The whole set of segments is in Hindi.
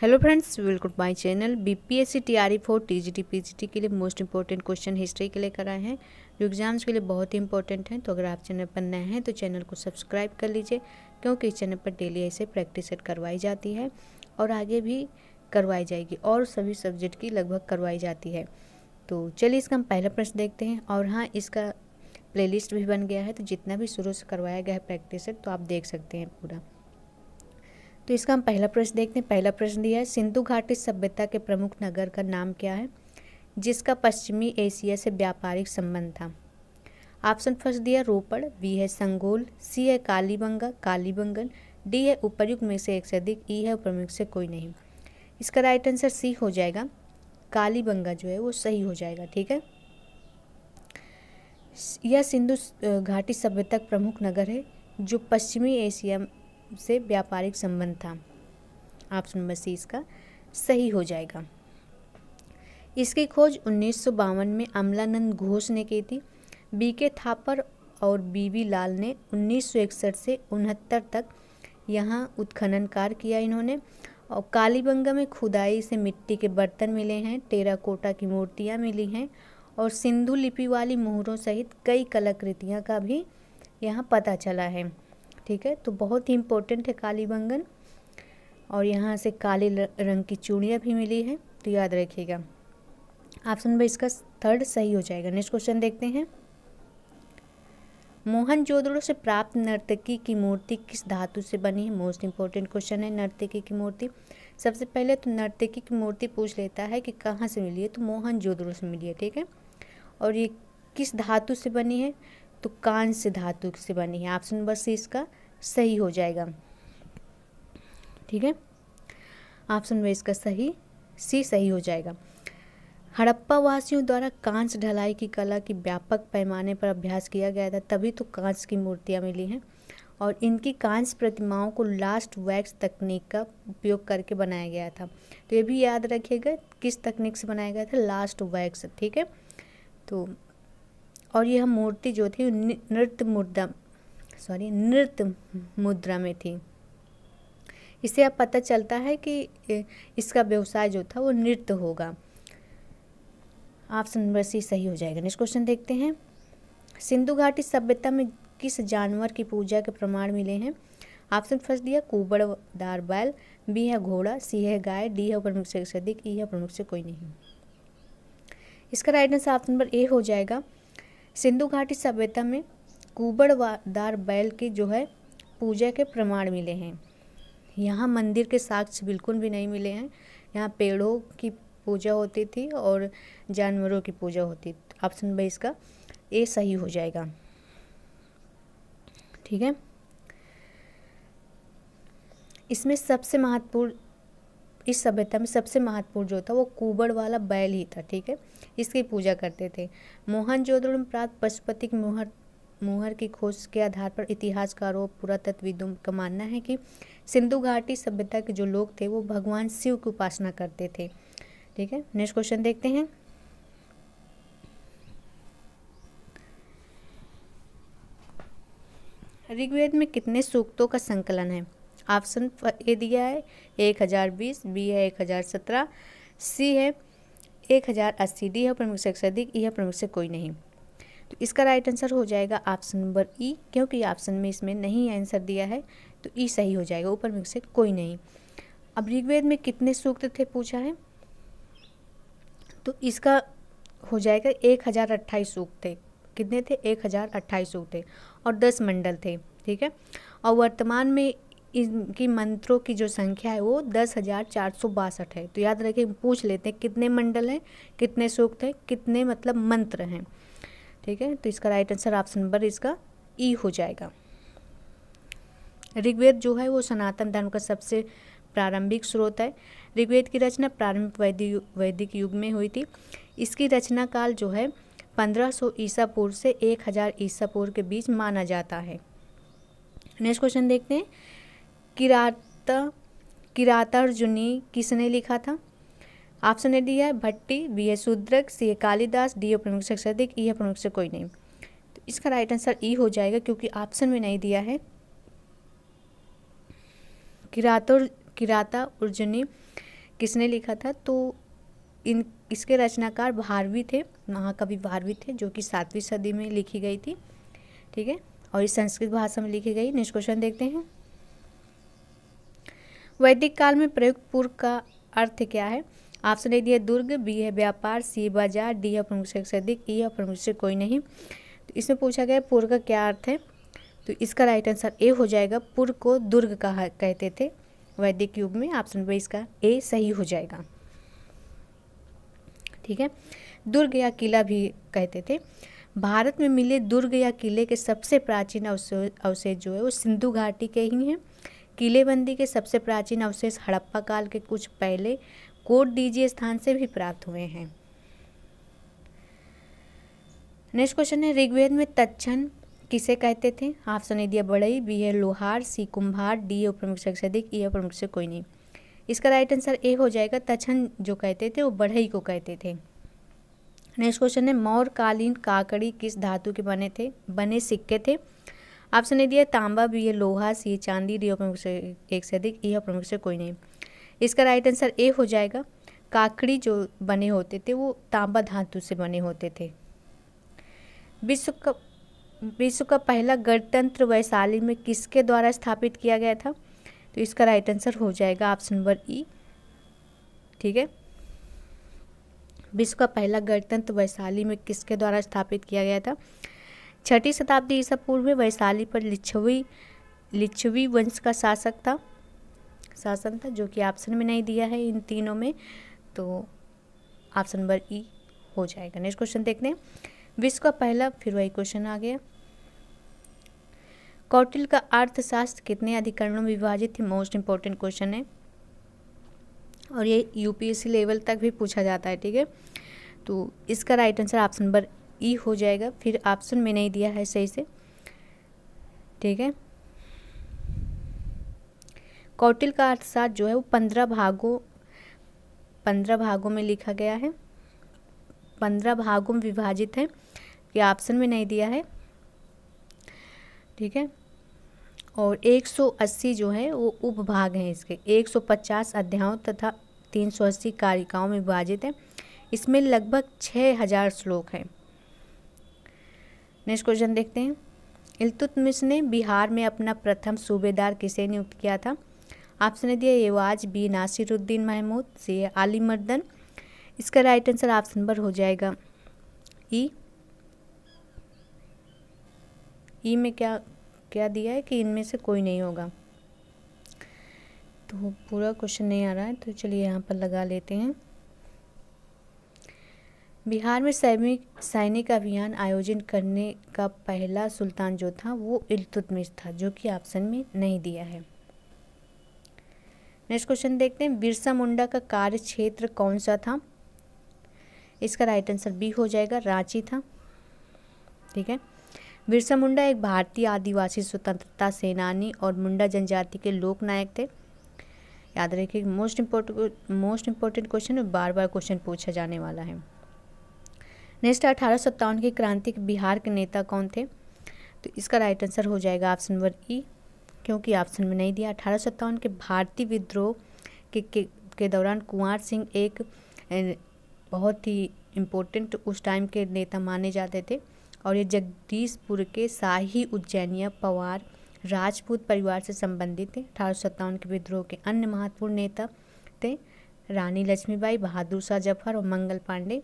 Hello friends, welcome my channel. BPSC TRE 4 TGT PGT के लिए मोस्ट इंपॉर्टेंट क्वेश्चन हिस्ट्री के लेकर आए हैं, जो एग्जाम्स के लिए बहुत ही इंपॉर्टेंट हैं। तो अगर आप चैनल पर नए हैं तो चैनल को सब्सक्राइब कर लीजिए, क्योंकि इस चैनल पर डेली ऐसे प्रैक्टिस सेट करवाई जाती है और आगे भी करवाई जाएगी और सभी सब्जेक्ट की लगभग करवाई जाती है। तो चलिए इसका हम पहला प्रश्न देखते हैं। और हाँ, इसका प्लेलिस्ट भी बन गया है, तो जितना भी शुरू से करवाया गया है प्रैक्टिस सेट तो आप देख सकते हैं पूरा। तो इसका हम पहला प्रश्न देखते हैं। पहला प्रश्न दिया है, सिंधु घाटी सभ्यता के प्रमुख नगर का नाम क्या है जिसका पश्चिमी एशिया से व्यापारिक संबंध था। ऑप्शन फर्स्ट दिया रोपड़, बी है संगोल, सी है कालीबंगन, डी है उपर्युक्त में से एक से अधिक, ई है उपयुक्त से कोई नहीं। इसका राइट आंसर सी हो जाएगा, कालीबंगा जो है वो सही हो जाएगा। ठीक है, यह सिंधु घाटी सभ्यता का प्रमुख नगर है जो पश्चिमी एशिया से व्यापारिक संबंध था। ऑप्शन नंबर सी इसका सही हो जाएगा। इसकी खोज 1952 में अमलानंद घोष ने की थी। बीके थापर और बीबी लाल ने 1961 से 69 तक यहाँ उत्खनन कार्य किया इन्होंने। और कालीबंगा में खुदाई से मिट्टी के बर्तन मिले हैं, टेराकोटा की मूर्तियाँ मिली हैं और सिंधु लिपि वाली मोहरों सहित कई कलाकृतियाँ का भी यहाँ पता चला है। ठीक है, तो बहुत ही इम्पोर्टेंट है कालीबंगन। और यहाँ से काले रंग की चूड़ियाँ भी मिली है, तो याद रखिएगा। ऑप्शन नंबर इसका थर्ड सही हो जाएगा। नेक्स्ट क्वेश्चन देखते हैं। मोहनजोदड़ो से प्राप्त नर्तकी की मूर्ति किस धातु से बनी है। मोस्ट इंपॉर्टेंट क्वेश्चन है नर्तकी की मूर्ति। सबसे पहले तो नर्तकी की मूर्ति पूछ लेता है कि कहाँ से मिली है, तो मोहनजोदड़ो से मिली है। ठीक है, और ये किस धातु से बनी है, तो कांस्य धातु से बनी है। ऑप्शन नंबर सी इसका सही हो जाएगा। ठीक है, ऑप्शन नंबर इसका सी सही हो जाएगा। हड़प्पा वासियों द्वारा कांस्य ढलाई की कला की व्यापक पैमाने पर अभ्यास किया गया था, तभी तो कांस्य की मूर्तियाँ मिली हैं। और इनकी कांस्य प्रतिमाओं को लास्ट वैक्स तकनीक का उपयोग करके बनाया गया था। तो ये भी याद रखिएगा किस तकनीक से बनाया गया था, लास्ट वैक्स। ठीक है, तो और यह मूर्ति जो थी नृत्य मुद्रा में थी। इससे अब पता चलता है कि इसका व्यवसाय जो था वो नृत्य होगा। ऑप्शन नंबर सी सही हो जाएगा। नेक्स्ट क्वेश्चन देखते हैं। सिंधु घाटी सभ्यता में किस जानवर की पूजा के प्रमाण मिले हैं। ऑप्शन फर्स्ट दिया कुबड़दार बैल, बी है घोड़ा, सी है गाय, डी है प्रमुख से अधिक, ई है प्रमुख से कोई नहीं। इसका right answer option number A हो जाएगा। सिंधु घाटी सभ्यता में कुबड़दार बैल की जो है पूजा के प्रमाण मिले हैं। यहाँ मंदिर के साक्ष्य बिल्कुल भी नहीं मिले हैं। यहाँ पेड़ों की पूजा होती थी और जानवरों की पूजा होती थी। ऑप्शन नंबर इसका ए सही हो जाएगा। ठीक है, इसमें सबसे महत्वपूर्ण, इस सभ्यता में सबसे महत्वपूर्ण जो था वो कुबड़ वाला बैल ही था। ठीक है, इसकी पूजा करते थे। मोहनजोदड़ो में प्राप्त पशुपति की मोहर की खोज के आधार पर इतिहासकारों पुरातत्वविदों का मानना है कि सिंधु घाटी सभ्यता के जो लोग थे वो भगवान शिव की उपासना करते थे। ठीक है, नेक्स्ट क्वेश्चन देखते हैं। ऋग्वेद में कितने सूक्तों का संकलन है। ऑप्शन ए दिया है 1020, बी है 1017, सी है 1080, डी है प्रमुख से अधिक, ई है प्रमुख से कोई नहीं। तो इसका राइट आंसर हो जाएगा ऑप्शन नंबर ई, क्योंकि ऑप्शन में इसमें नहीं आंसर दिया है, तो ई सही हो जाएगा, ऊपर में से कोई नहीं। अब ऋग्वेद में कितने सूक्त थे पूछा है, तो इसका हो जाएगा 1028 सूक्त थे। कितने थे, 1028 सूक्त थे और 10 मंडल थे। ठीक है, और वर्तमान में इनकी मंत्रों की जो संख्या है वो 10,462 है। तो याद रखिए, पूछ लेते हैं कितने मंडल हैं, कितने सूक्त हैं, कितने मतलब मंत्र हैं। ठीक है, तो इसका राइट आंसर ऑप्शन नंबर इसका ई हो जाएगा। ऋग्वेद जो है वो सनातन धर्म का सबसे प्रारंभिक स्रोत है। ऋग्वेद की रचना प्रारंभिक वैदिक युग में हुई थी। इसकी रचना काल जो है 1500 ईसा पूर्व से 1000 ईसा पूर्व के बीच माना जाता है। नेक्स्ट क्वेश्चन देखते हैं। किरातार्जुनी किसने लिखा था। ऑप्शन ए दिया है भट्टी, बी है शूद्रक, सी है कालिदास, डी है प्रमुख से अधिक, ई है प्रमुख से कोई नहीं। तो इसका राइट आंसर ई हो जाएगा, क्योंकि ऑप्शन में नहीं दिया है। किरातार्जुनी किसने लिखा था? तो इसके रचनाकार भारवी थे, महाकवि भारवी थे, जो कि 7वीं सदी में लिखी गई थी। ठीक है, और इस संस्कृत भाषा में लिखी गई। नेक्स्ट क्वेश्चन देखते हैं। वैदिक काल में प्रयुक्त पूर्व का अर्थ क्या है? ऑप्शन ए दिया दुर्ग, बी है व्यापार, सी बाजार, डी है प्रमुख से अधिक, ई है प्रमुख से कोई नहीं। तो इसमें पूछा गया पूर्व का क्या अर्थ है? तो इसका राइट आंसर ए हो जाएगा। पूर्व को दुर्ग कहा कहते थे वैदिक युग में। ऑप्शन बी इसका ए सही हो जाएगा। ठीक है, दुर्ग या किला भी कहते थे। भारत में मिले दुर्ग या किले के सबसे प्राचीन अवशेष जो है वो सिंधु घाटी के ही हैं। किलेबंदी के सबसे प्राचीन अवशेष हड़प्पा काल के कुछ पहले कोट डीजे स्थान से भी प्राप्त हुए हैं। नेक्स्ट क्वेश्चन है, ऋग्वेद में तत्क्षण किसे कहते थे? ऑप्शन ए दिया बढ़ई, बी है लोहार, सी कुम्हार, डी है प्रमुख से अधिक, ई है प्रमुख से कोई नहीं। इसका राइट आंसर ए हो जाएगा। तत्क्षण जो कहते थे वो बढ़ई को कहते थे। नेक्स्ट क्वेश्चन है, मौर्यकालीन काकड़ी किस धातु के बने सिक्के थे? ऑप्शन ए दिया तांबा, बी है लोहा, सी चांदी, डी प्रमुख से एक से अधिक, ई प्रमुख से कोई नहीं। इसका राइट आंसर ए हो जाएगा। काकड़ी जो बने होते थे वो तांबा धातु से बने होते थे। विश्व का पहला गणतंत्र वैशाली में किसके द्वारा स्थापित किया गया था? तो इसका राइट आंसर हो जाएगा ऑप्शन नंबर ई। ठीक है, विश्व का पहला गणतंत्र वैशाली में किसके द्वारा स्थापित किया गया था? 6वीं शताब्दी ईसा पूर्व में वैशाली पर लिच्छवी वंश का शासन था, जो कि ऑप्शन में नहीं दिया है इन तीनों में, तो ऑप्शन नंबर ई हो जाएगा। नेक्स्ट क्वेश्चन देखते हैं। विश्व का पहला, फिर वही क्वेश्चन आ गया। कौटिल्य का अर्थशास्त्र कितने अधिकरणों में विभाजित है? मोस्ट इंपॉर्टेंट क्वेश्चन है और ये यूपीएससी लेवल तक भी पूछा जाता है। ठीक है, तो इसका राइट आंसर ऑप्शन नंबर ई हो जाएगा। फिर ऑप्शन में नहीं दिया है सही से। ठीक है, कौटिल्य का अर्थशास्त्र जो है वो 15 भागों में लिखा गया है, 15 भागों में विभाजित है। ये ऑप्शन में नहीं दिया है। ठीक है, और 180 जो है वो उपभाग हैं इसके। 150 अध्यायों तथा 380 कारिकाओं में विभाजित है। इसमें लगभग 6000 श्लोक हैं। नेक्स्ट क्वेश्चन देखते हैं। इल्तुतमिश ने बिहार में अपना प्रथम सूबेदार किसे नियुक्त किया था? ऑप्शन दिया एवाज, बी नासिरुद्दीन महमूद, सी आली मर्दन। इसका राइट आंसर ऑप्शन नंबर हो जाएगा ई। ई में क्या दिया है कि इनमें से कोई नहीं होगा, तो पूरा क्वेश्चन नहीं आ रहा है, तो चलिए यहाँ पर लगा लेते हैं। बिहार में सैनिक अभियान आयोजन करने का पहला सुल्तान जो था वो इल्तुतमिश था, जो कि ऑप्शन में नहीं दिया है। नेक्स्ट क्वेश्चन देखते हैं। बिरसा मुंडा का कार्य क्षेत्र कौन सा था? इसका राइट आंसर बी हो जाएगा, रांची था। ठीक है, बिरसा मुंडा एक भारतीय आदिवासी स्वतंत्रता सेनानी और मुंडा जनजाति के लोक नायक थे। याद रखिए, मोस्ट इम्पोर्टेंट क्वेश्चन, बार बार क्वेश्चन पूछा जाने वाला है। नेक्स्ट, 1857 की क्रांति के बिहार के नेता कौन थे? तो इसका राइट आंसर हो जाएगा ऑप्शन नंबर ई, क्योंकि ऑप्शन में नहीं दिया। 1857 के भारतीय विद्रोह के दौरान कुंवर सिंह एक बहुत ही इम्पोर्टेंट उस टाइम के नेता माने जाते थे, और ये जगदीशपुर के शाही उज्जैनिया पवार राजपूत परिवार से संबंधित थे। 1857 के विद्रोह के अन्य महत्वपूर्ण नेता थे रानी लक्ष्मीबाई, बहादुर शाह जफर और मंगल पांडे,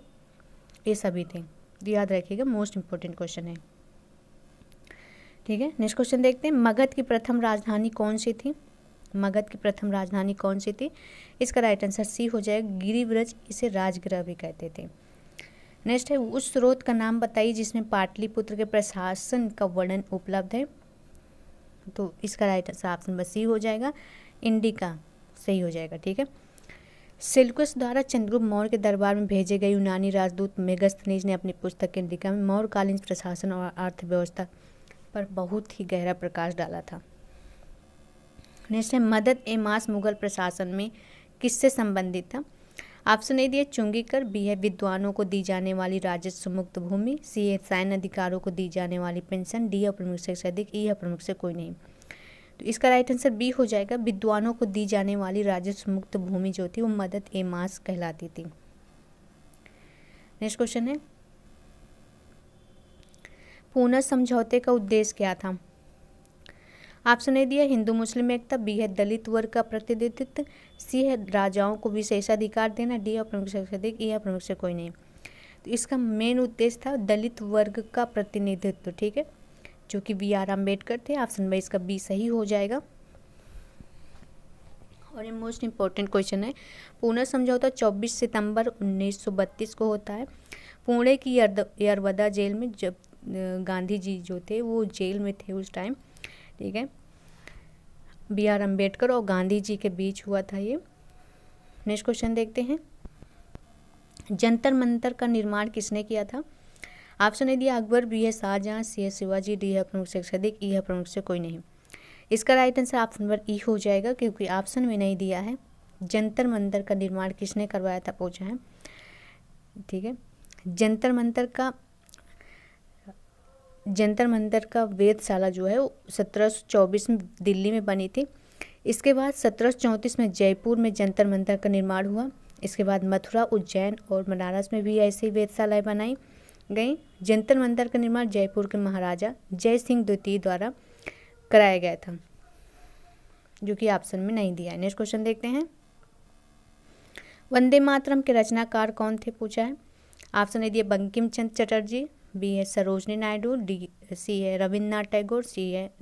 ये सभी थे। याद रखिएगा, मोस्ट इम्पोर्टेंट क्वेश्चन है। ठीक है, नेक्स्ट क्वेश्चन देखते हैं। मगध की प्रथम राजधानी कौन सी थी? मगध की प्रथम राजधानी कौन सी थी? इसका राइट आंसर सी हो जाएगा, गिरिव्रज। इसे राजगृह भी कहते थे। नेक्स्ट है, उस स्रोत का नाम बताइए जिसमें पाटलिपुत्र के प्रशासन का वर्णन उपलब्ध है। तो इसका right answer option number C हो जाएगा, इंडिका सही हो जाएगा। ठीक है, सेल्यूकस द्वारा चंद्रगुप्त मौर्य के दरबार में भेजे गए यूनानी राजदूत मेगास्थनीज ने अपनी पुस्तक इंडिका में मौर्यकालीन प्रशासन और अर्थव्यवस्था पर बहुत ही गहरा प्रकाश डाला था। नेक्स्ट है, मदद ए मास मुगल प्रशासन में किससे संबंधित था? ऑप्शन ए दिए चुंगीकर, बी है विद्वानों को दी जाने वाली राजस्व मुक्त भूमि, सी है सैन्य अधिकारों को दी जाने वाली पेंशन, डी है प्रमुख से अधिक, ई है प्रमुख से कोई नहीं। तो इसका राइट आंसर बी हो जाएगा। विद्वानों को दी जाने वाली राजस्व मुक्त भूमि जो थी वो मदद ए मास कहलाती थी। नेक्स्ट क्वेश्चन है, पूना समझौते का उद्देश्य क्या था? ऑप्शन ए दिया हिंदू मुस्लिम एकता, बी है दलित वर्ग का प्रतिनिधित्व, सी है राजाओं को विशेषाधिकार देना, डी है प्रमुख से अधिक, ई है प्रमुख से कोई नहीं। तो इसका मेन उद्देश्य था दलित वर्ग का प्रतिनिधित्व, ठीक है, जो कि बी आर अम्बेडकर थे। ऑप्शन बी इसका बी सही हो जाएगा। और ये मोस्ट इम्पॉर्टेंट क्वेश्चन है, पूना समझौता 24 सितंबर 1932 को होता है। पुणे की यरवदा जेल में, जब गांधी जी जो थे वो जेल में थे उस टाइम, ठीक है, बी आर अम्बेडकर और गांधी जी के बीच हुआ था ये। नेक्स्ट क्वेश्चन देखते हैं, जंतर मंतर का निर्माण किसने किया था? ऑप्शन ए दिया अकबर, बी है शाहजहां, सी है शिवाजी, डी है प्रमुख से अधिक, ई है प्रमुख से कोई नहीं। इसका राइट आंसर ऑप्शन नंबर ई हो जाएगा, क्योंकि ऑप्शन में नहीं दिया है। जंतर मंतर का निर्माण किसने करवाया था पूछा है, ठीक है। जंतर मंतर का वेधशाला जो है वो 1724 में दिल्ली में बनी थी। इसके बाद 1734 में जयपुर में जंतर मंतर का निर्माण हुआ। इसके बाद मथुरा, उज्जैन और बनारस में भी ऐसी वेधशालाएं बनाई गई। जंतर मंतर का निर्माण जयपुर के महाराजा जय सिंह द्वितीय द्वारा कराया गया था, जो कि ऑप्शन में नहीं दिया है। नेक्स्ट क्वेश्चन देखते हैं, वंदे मातरम के रचनाकार कौन थे पूछा है। ऑप्शन ए दिए बंकिम चंद्र चटर्जी, बी है सरोजनी नायडू, सी है रविन्द्रनाथ टैगोर,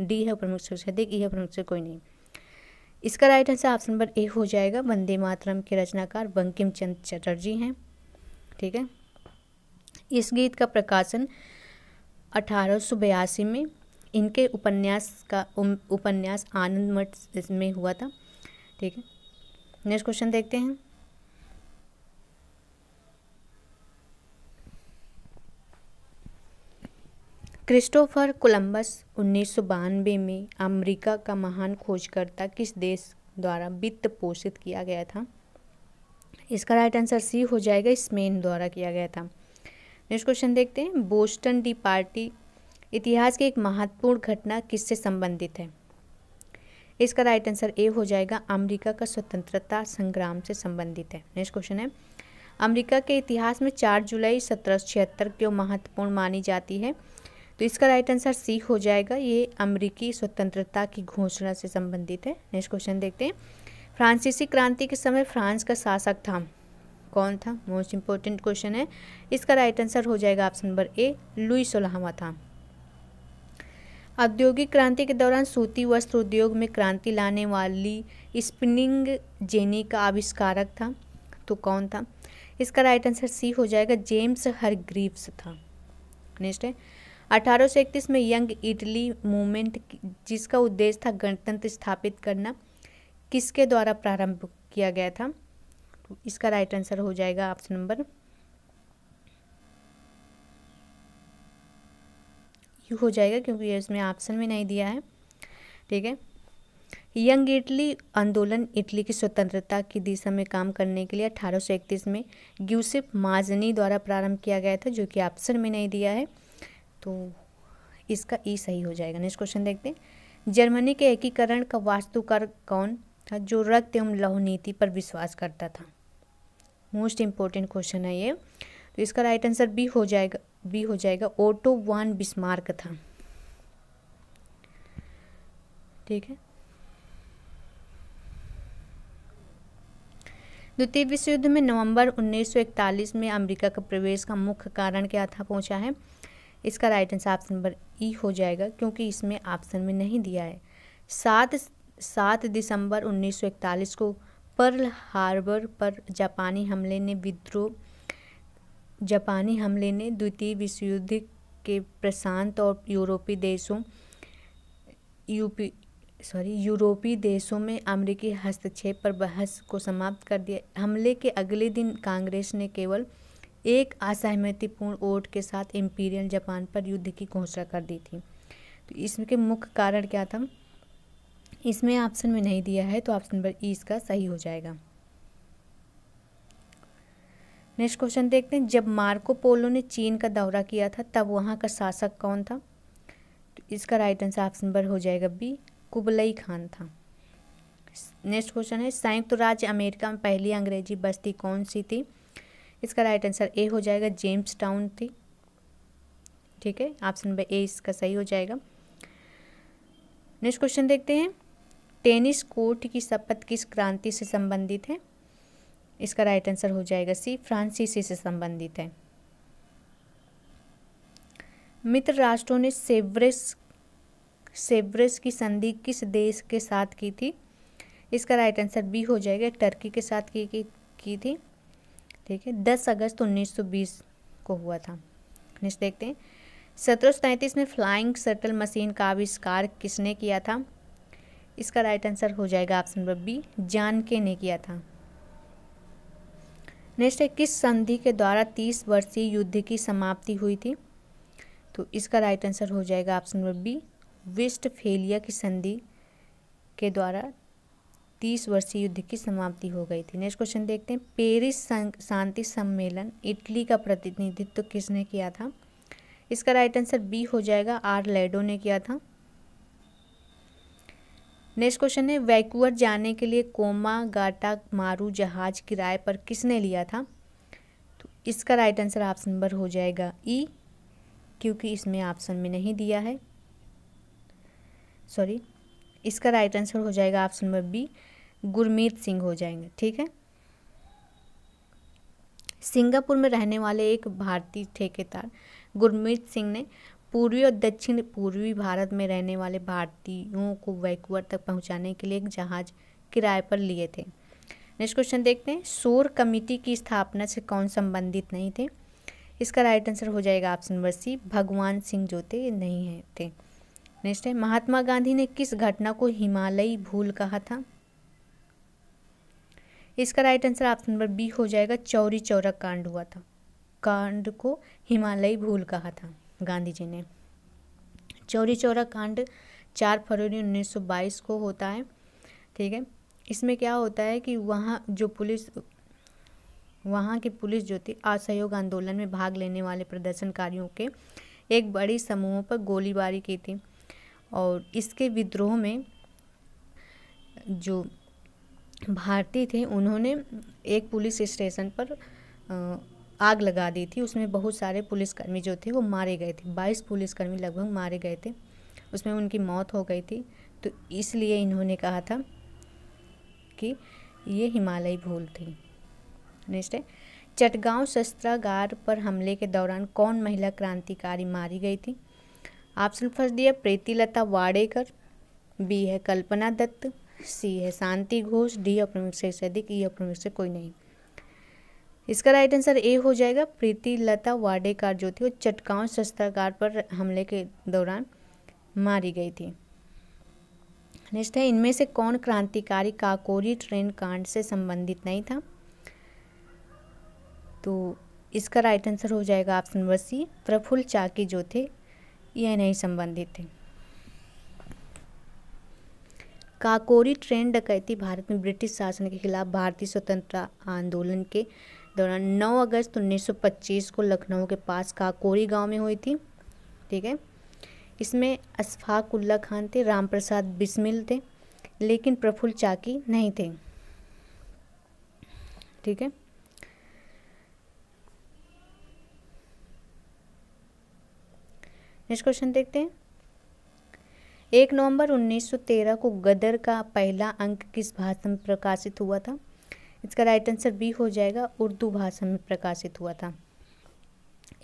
डी है प्रमुख से अधिक, ई है प्रमुख से कोई नहीं। इसका right answer option number A हो जाएगा। वंदे मातरम के रचनाकार बंकिम चंद्र चटर्जी हैं, ठीक है। इस गीत का प्रकाशन 1882 में इनके उपन्यास आनंद मठ में हुआ था, ठीक है। नेक्स्ट क्वेश्चन देखते हैं, क्रिस्टोफर कोलंबस 1992 में अमेरिका का महान खोजकर्ता किस देश द्वारा वित्त पोषित किया गया था? इसका राइट आंसर सी हो जाएगा, स्पेन द्वारा किया गया था। नेक्स्ट क्वेश्चन देखते हैं, बोस्टन टी पार्टी इतिहास की एक महत्वपूर्ण घटना किससे संबंधित है? इसका राइट आंसर ए हो जाएगा, अमेरिका का स्वतंत्रता संग्राम से संबंधित है। नेक्स्ट क्वेश्चन है, अमेरिका के इतिहास में 4 जुलाई 1776 क्यों महत्वपूर्ण मानी जाती है? तो इसका राइट आंसर सी हो जाएगा, ये अमेरिकी स्वतंत्रता की घोषणा से संबंधित है। नेक्स्ट क्वेश्चन देखते हैं, फ्रांसीसी क्रांति के समय फ्रांस का शासक था कौन था? मोस्ट इंपॉर्टेंट क्वेश्चन है। इसका राइट आंसर हो जाएगा ऑप्शन नंबर ए, लुई 16वां था। औद्योगिक क्रांति के दौरान सूती वस्त्र उद्योग में क्रांति लाने वाली स्पिनिंग जेनी का आविष्कारक था तो कौन था? इसका राइट आंसर सी हो जाएगा, जेम्स हरग्रीव्स था। नेक्स्ट है, 1831 में यंग इटली मूवमेंट जिसका उद्देश्य था गणतंत्र स्थापित करना किसके द्वारा प्रारंभ किया गया था? तो इसका राइट आंसर हो जाएगा ऑप्शन नंबर यू हो जाएगा, क्योंकि ये इसमें ऑप्शन में नहीं दिया है, ठीक है। यंग इटली आंदोलन इटली की स्वतंत्रता की दिशा में काम करने के लिए 1831 में ग्यूसेप माजनी द्वारा प्रारंभ किया गया था, जो कि ऑप्शन में नहीं दिया है, तो इसका ई सही हो जाएगा। नेक्स्ट क्वेश्चन देखते हैं, जर्मनी के एकीकरण का वास्तुकार कौन था जो रक्त एवं लौह नीति पर विश्वास करता था? मोस्ट इम्पोर्टेंट क्वेश्चन है ये, तो इसका राइट आंसर बी हो जाएगा, ओटो वान बिस्मार्क था, ठीक है। द्वितीय विश्व युद्ध में नवंबर 1941 में अमेरिका का प्रवेश का मुख्य कारण क्या था पूछा है। इसका राइट आंसर ऑप्शन नंबर ई हो जाएगा, क्योंकि इसमें ऑप्शन में नहीं दिया है। 7 दिसंबर 1941 को पर्ल हार्बर पर जापानी हमले ने द्वितीय विश्व युद्ध के प्रशांत और यूरोपीय देशों में अमेरिकी हस्तक्षेप पर बहस को समाप्त कर दिया। हमले के अगले दिन कांग्रेस ने केवल एक असहमतिपूर्ण वोट के साथ इंपीरियल जापान पर युद्ध की घोषणा कर दी थी। तो इसके मुख्य कारण क्या था? इसमें ऑप्शन में नहीं दिया है, तो ऑप्शन नंबर ई इसका सही हो जाएगा। नेक्स्ट क्वेश्चन देखते हैं, जब मार्को पोलो ने चीन का दौरा किया था तब वहाँ का शासक कौन था? तो इसका राइट आंसर ऑप्शन नंबर हो जाएगा बी, कुबलई खान था। नेक्स्ट क्वेश्चन है संयुक्त राज्य अमेरिका में पहली अंग्रेजी बस्ती कौन सी थी? इसका राइट आंसर ए हो जाएगा, जेम्स टाउन थी। ठीक है, ऑप्शन नंबर ए इसका सही हो जाएगा। नेक्स्ट क्वेश्चन देखते हैं, टेनिस कोर्ट की शपथ किस क्रांति से संबंधित है? इसका राइट आंसर हो जाएगा सी, फ्रांसीसी से संबंधित है। मित्र राष्ट्रों ने सेव्रस की संधि किस देश के साथ की थी? इसका राइट आंसर बी हो जाएगा, टर्की के साथ की थी। ठीक है, 10 अगस्त 1920 को हुआ था। नेक्स्ट देखते हैं, 1733 में फ्लाइंग शटल मशीन का आविष्कार किसने किया था? इसका राइट आंसर हो जाएगा ऑप्शन नंबर बी, जानके ने किया था। नेक्स्ट है, किस संधि के द्वारा 30 वर्षीय युद्ध की समाप्ति हुई थी? तो इसका राइट आंसर हो जाएगा ऑप्शन नंबर बी, वेस्टफेलिया की संधि के द्वारा 30 वर्षीय युद्ध की समाप्ति हो गई थी। नेक्स्ट क्वेश्चन देखते हैं, पेरिस शांति सम्मेलन इटली का प्रतिनिधित्व किसने किया था? इसका राइट आंसर बी हो जाएगा, आर लेडो ने किया था। नेक्स्ट क्वेश्चन है, वैंकूवर जाने के लिए कोमागाटा मारू जहाज किराए पर किसने लिया था? तो इसका राइट आंसर ऑप्शन नंबर हो जाएगा ई, क्योंकि इसमें ऑप्शन में नहीं दिया है, सॉरी, इसका राइट आंसर हो जाएगा option number B, Gurmeet Singh हो जाएंगे। ठीक है, सिंगापुर में रहने वाले एक भारतीय ठेकेदार गुरमीत सिंह ने पूर्वी और दक्षिण पूर्वी भारत में रहने वाले भारतीयों को वैंकूवर तक पहुंचाने के लिए एक जहाज किराए पर लिए थे। नेक्स्ट क्वेश्चन देखते हैं, शोर कमेटी की स्थापना से कौन संबंधित नहीं थे? इसका राइट आंसर हो जाएगा ऑप्शन नंबर सी, भगवान सिंह जो थे नहीं है थे। नेक्स्ट है, महात्मा गांधी ने किस घटना को हिमालयी भूल कहा था? इसका right answer option number B हो जाएगा, चौरी चौरा कांड हुआ था, कांड को हिमालयी भूल कहा था गांधी जी ने। चौरी चौरा कांड 4 फरवरी 1922 को होता है। ठीक है, इसमें क्या होता है कि वहाँ की पुलिस जो थी असहयोग आंदोलन में भाग लेने वाले प्रदर्शनकारियों के एक बड़ी समूह पर गोलीबारी की थी, और इसके विद्रोह में जो भारतीय थे उन्होंने एक पुलिस स्टेशन पर आग लगा दी थी। उसमें बहुत सारे पुलिसकर्मी जो थे वो मारे गए थे, 22 पुलिसकर्मी लगभग मारे गए थे, उसमें उनकी मौत हो गई थी। तो इसलिए इन्होंने कहा था कि ये हिमालयी भूल थी। नेक्स्ट है, चटगांव शस्त्रागार पर हमले के दौरान कौन महिला क्रांतिकारी मारी गई थी? ऑप्शन फर्स्ट दिया प्रीतिलता वाडेकर, बी है कल्पना दत्त, सी है शांति घोष, डी अपने से अधिक, ई अपने से कोई नहीं। इसका राइट आंसर ए हो जाएगा, प्रीतिलता वाडेकर जो थी वो चटगांव शस्त्रागार पर हमले के दौरान मारी गई थी। नेक्स्ट है, इनमें से कौन क्रांतिकारी काकोरी ट्रेन कांड से संबंधित नहीं था? तो इसका राइट आंसर हो जाएगा ऑप्शन नंबर सी, प्रफुल्ल चाकी जो थे ये नहीं संबंधित थे। काकोरी ट्रेन डकैती भारत में ब्रिटिश शासन के खिलाफ भारतीय स्वतंत्रता आंदोलन के दौरान 9 अगस्त 1925 को लखनऊ के पास काकोरी गांव में हुई थी। ठीक है, इसमें अशफाक उल्ला खान थे, राम प्रसाद बिस्मिल थे, लेकिन प्रफुल्ल चाकी नहीं थे। ठीक है, नेक्स्ट क्वेश्चन देखते हैं, 1 नवंबर 1913 को गदर का पहला अंक किस भाषा में प्रकाशित हुआ था? इसका राइट आंसर बी हो जाएगा, उर्दू भाषा में प्रकाशित हुआ था।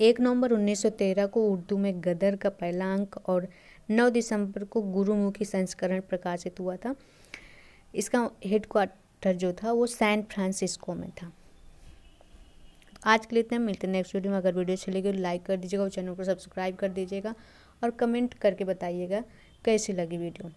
1 नवंबर 1913 को उर्दू में गदर का पहला अंक और 9 दिसंबर को गुरुमुखी संस्करण प्रकाशित हुआ था। इसका हेडक्वार्टर जो था वो सैन फ्रांसिस्को में था। आज के लिए इतना, मिलते हैं नेक्स्ट वीडियो में। अगर वीडियो अच्छी लगी तो लाइक कर दीजिएगा और चैनल को सब्सक्राइब कर दीजिएगा और कमेंट करके बताइएगा कैसी लगी वीडियो।